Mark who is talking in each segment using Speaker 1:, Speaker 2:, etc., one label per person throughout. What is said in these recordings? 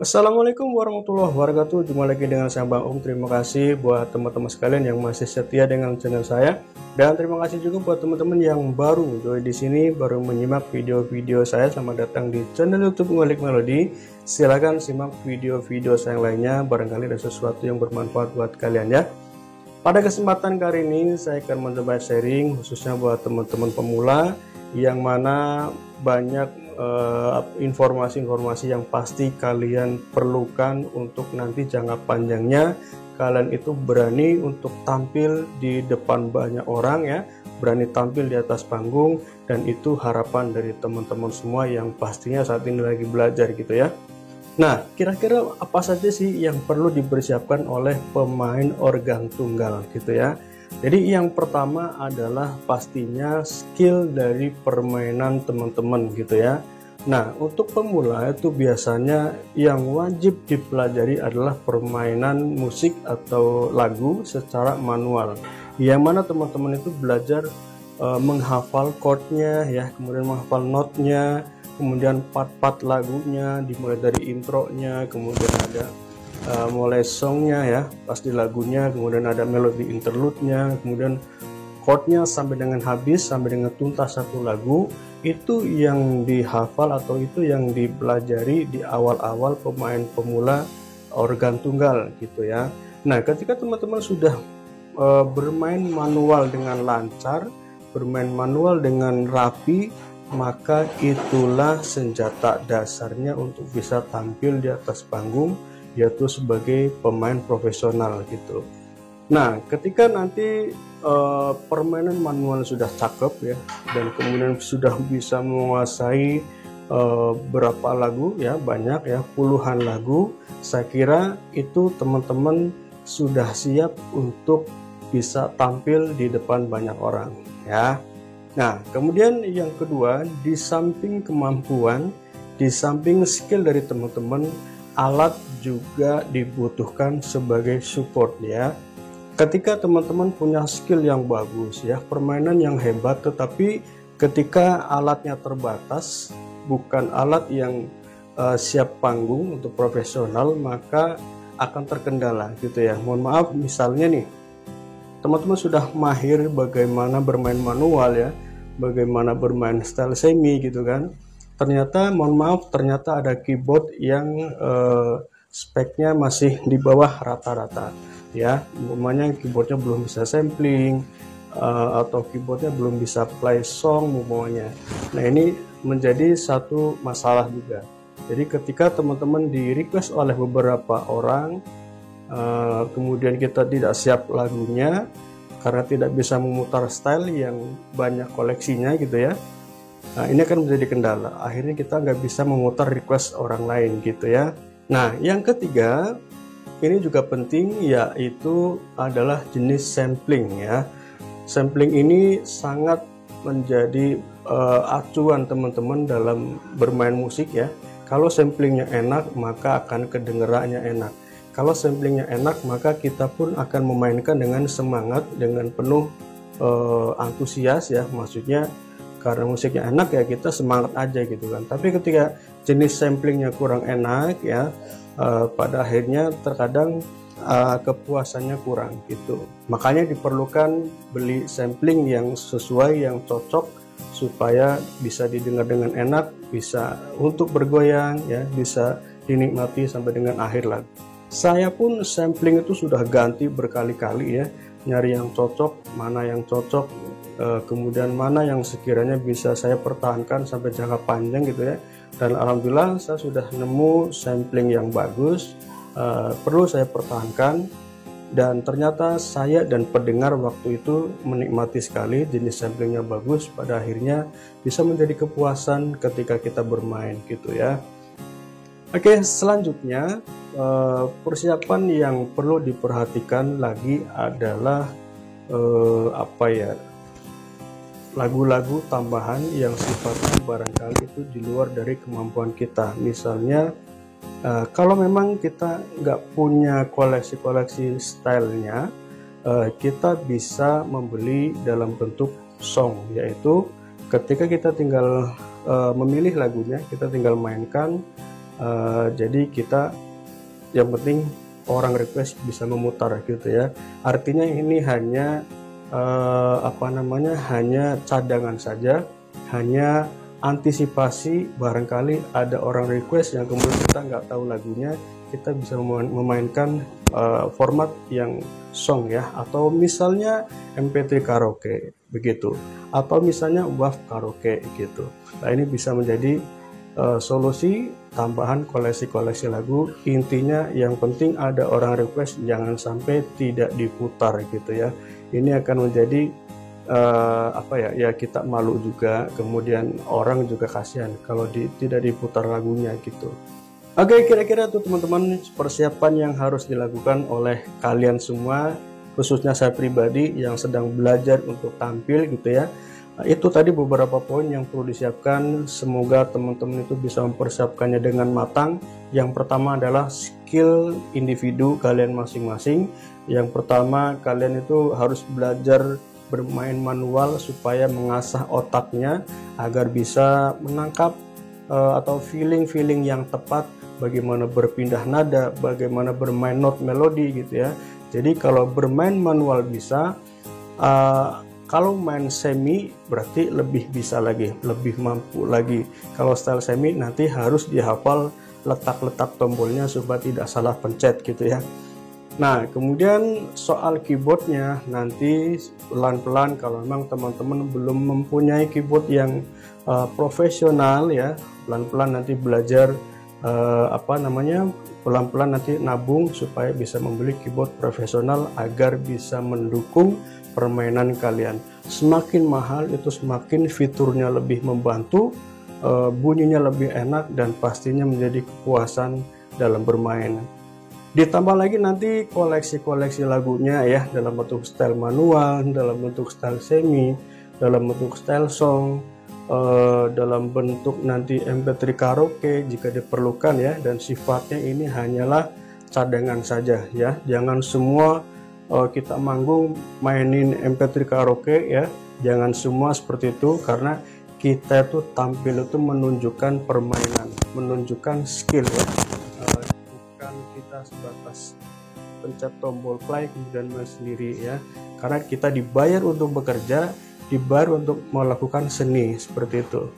Speaker 1: Assalamualaikum warahmatullahi wabarakatuh. Jumpa lagi dengan saya Bang Om. Terima kasih buat teman-teman sekalian yang masih setia dengan channel saya. Dan terima kasih juga buat teman-teman yang baru join di sini, baru menyimak video-video saya. Selamat datang di channel YouTube Ngulik Melodi. Silahkan simak video-video saya yang lainnya. Barangkali ada sesuatu yang bermanfaat buat kalian ya. Pada kesempatan kali ini saya akan mencoba sharing khususnya buat teman-teman pemula yang mana banyak informasi-informasi yang pasti kalian perlukan untuk nanti jangka panjangnya kalian itu berani untuk tampil di depan banyak orang ya, berani tampil di atas panggung, dan itu harapan dari teman-teman semua yang pastinya saat ini lagi belajar gitu ya. Nah, kira-kira apa saja sih yang perlu dipersiapkan oleh pemain organ tunggal gitu ya. Jadi yang pertama adalah pastinya skill dari permainan teman-teman gitu ya. Nah, untuk pemula itu biasanya yang wajib dipelajari adalah permainan musik atau lagu secara manual. Yang mana teman-teman itu belajar menghafal chordnya ya, kemudian menghafal notnya, kemudian part-part lagunya dimulai dari intronya, kemudian ada mulai songnya ya, pas di lagunya, kemudian ada melodi interlude-nya, kemudian chordnya sampai dengan habis, sampai dengan tuntas satu lagu. Itu yang dihafal atau itu yang dipelajari di awal-awal pemain pemula organ tunggal gitu ya. Nah, ketika teman-teman sudah bermain manual dengan lancar, bermain manual dengan rapi, maka itulah senjata dasarnya untuk bisa tampil di atas panggung, yaitu sebagai pemain profesional gitu. Nah, ketika nanti permainan manual sudah cakep ya, dan kemudian sudah bisa menguasai berapa lagu ya, banyak ya, puluhan lagu, saya kira itu teman-teman sudah siap untuk bisa tampil di depan banyak orang ya. Nah, kemudian yang kedua, di samping kemampuan, di samping skill dari teman-teman, alat juga dibutuhkan sebagai support ya. Ketika teman-teman punya skill yang bagus ya, permainan yang hebat, tetapi ketika alatnya terbatas, bukan alat yang siap panggung untuk profesional, maka akan terkendala gitu ya. Mohon maaf, misalnya nih, teman-teman sudah mahir bagaimana bermain manual ya, bagaimana bermain style semi gitu kan. Ternyata mohon maaf, ternyata ada keyboard yang speknya masih di bawah rata-rata ya, umpamanya keyboardnya belum bisa sampling atau keyboardnya belum bisa play song umpamanya. Nah, ini menjadi satu masalah juga. Jadi ketika teman-teman di request oleh beberapa orang, kemudian kita tidak siap lagunya karena tidak bisa memutar style yang banyak koleksinya gitu ya. Nah, ini akan menjadi kendala. Akhirnya kita nggak bisa memutar request orang lain gitu ya. Nah, yang ketiga, ini juga penting, yaitu adalah jenis sampling ya. Sampling ini sangat menjadi acuan teman-teman dalam bermain musik ya. Kalau samplingnya enak, maka akan kedengerannya enak. Kalau samplingnya enak, maka kita pun akan memainkan dengan semangat, dengan penuh antusias ya. Maksudnya karena musiknya enak ya kita semangat aja gitu kan. Tapi ketika jenis samplingnya kurang enak ya, pada akhirnya terkadang kepuasannya kurang gitu. Makanya diperlukan beli sampling yang sesuai, yang cocok, supaya bisa didengar dengan enak, bisa untuk bergoyang ya, bisa dinikmati sampai dengan akhir lagu. Saya pun sampling itu sudah ganti berkali-kali ya, nyari yang cocok, mana yang cocok, kemudian mana yang sekiranya bisa saya pertahankan sampai jangka panjang gitu ya. Dan alhamdulillah saya sudah nemu sampling yang bagus, perlu saya pertahankan, dan ternyata saya dan pendengar waktu itu menikmati sekali, jenis samplingnya bagus, pada akhirnya bisa menjadi kepuasan ketika kita bermain gitu ya. Oke, selanjutnya persiapan yang perlu diperhatikan lagi adalah lagu-lagu tambahan yang sifatnya barangkali itu di luar dari kemampuan kita. Misalnya kalau memang kita nggak punya koleksi-koleksi stylenya, kita bisa membeli dalam bentuk song, yaitu ketika kita tinggal memilih lagunya, kita tinggal mainkan, Jadi kita yang penting orang request bisa memutar gitu ya. Artinya ini hanya hanya cadangan saja, hanya antisipasi barangkali ada orang request yang kemudian kita nggak tahu lagunya, kita bisa memainkan format yang song ya, atau misalnya MP3 karaoke begitu, atau misalnya WAV karaoke gitu. Nah, ini bisa menjadi solusi tambahan koleksi-koleksi lagu. Intinya yang penting ada orang request, jangan sampai tidak diputar gitu ya. Ini akan menjadi kita malu juga, kemudian orang juga kasihan kalau tidak diputar lagunya gitu. Oke, kira-kira itu teman-teman persiapan yang harus dilakukan oleh kalian semua, khususnya saya pribadi yang sedang belajar untuk tampil gitu ya. Nah, itu tadi beberapa poin yang perlu disiapkan. Semoga teman-teman itu bisa mempersiapkannya dengan matang. Yang pertama adalah skill individu kalian masing-masing. Yang pertama, kalian itu harus belajar bermain manual supaya mengasah otaknya agar bisa menangkap atau feeling-feeling yang tepat, bagaimana berpindah nada, bagaimana bermain note melodi gitu ya. Jadi kalau bermain manual bisa, kalau main semi berarti lebih bisa lagi, lebih mampu lagi. Kalau style semi nanti harus dihafal letak-letak tombolnya supaya tidak salah pencet gitu ya. Nah, kemudian soal keyboardnya nanti pelan-pelan, kalau memang teman-teman belum mempunyai keyboard yang profesional ya, pelan-pelan nanti belajar pelan-pelan nanti nabung supaya bisa membeli keyboard profesional agar bisa mendukung permainan kalian. Semakin mahal itu semakin fiturnya lebih membantu, bunyinya lebih enak, dan pastinya menjadi kepuasan dalam bermain. Ditambah lagi nanti koleksi-koleksi lagunya ya, dalam bentuk style manual, dalam bentuk style semi, dalam bentuk style song, dalam bentuk nanti MP3 karaoke jika diperlukan ya. Dan sifatnya ini hanyalah cadangan saja ya, jangan semua kita manggung mainin MP3 karaoke ya, jangan semua seperti itu, karena kita itu tampil itu menunjukkan permainan, menunjukkan skill ya, bukan kita sebatas pencet tombol play kemudian main sendiri ya, karena kita dibayar untuk bekerja, dibayar untuk melakukan seni seperti itu.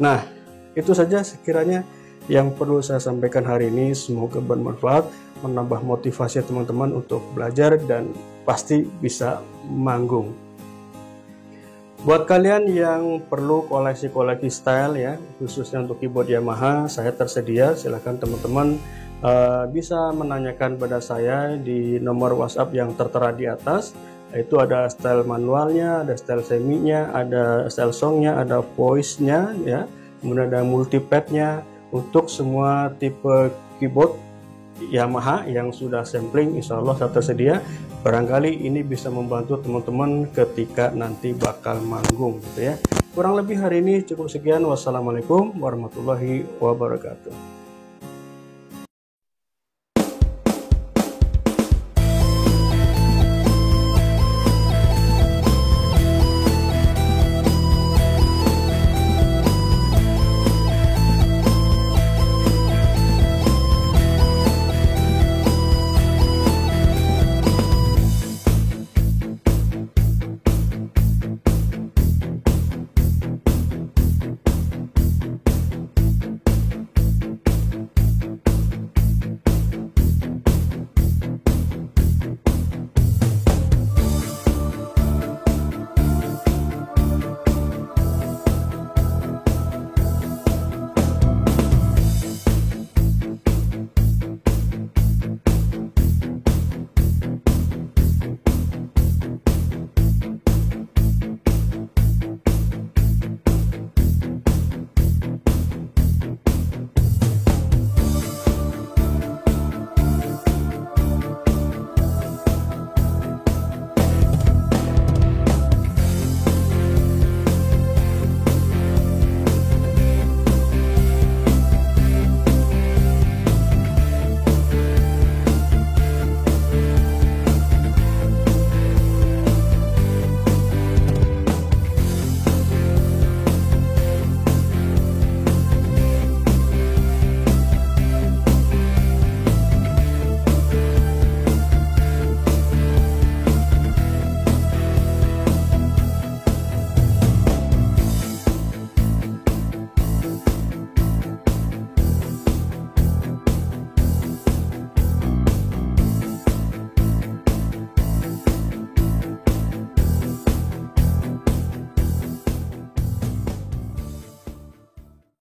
Speaker 1: Nah, itu saja sekiranya yang perlu saya sampaikan hari ini. Semoga bermanfaat, menambah motivasi teman-teman untuk belajar dan pasti bisa manggung. Buat kalian yang perlu koleksi-koleksi style ya, khususnya untuk keyboard Yamaha, saya tersedia. Silahkan teman-teman bisa menanyakan pada saya di nomor WhatsApp yang tertera di atas. Itu ada style manualnya, ada style seminya, ada style songnya, ada voice-nya ya, kemudian ada multipadnya. Untuk semua tipe keyboard Yamaha yang sudah sampling, insya Allah saya tersedia. Barangkali ini bisa membantu teman-teman ketika nanti bakal manggung gitu ya. Kurang lebih hari ini cukup sekian. Wassalamualaikum warahmatullahi wabarakatuh.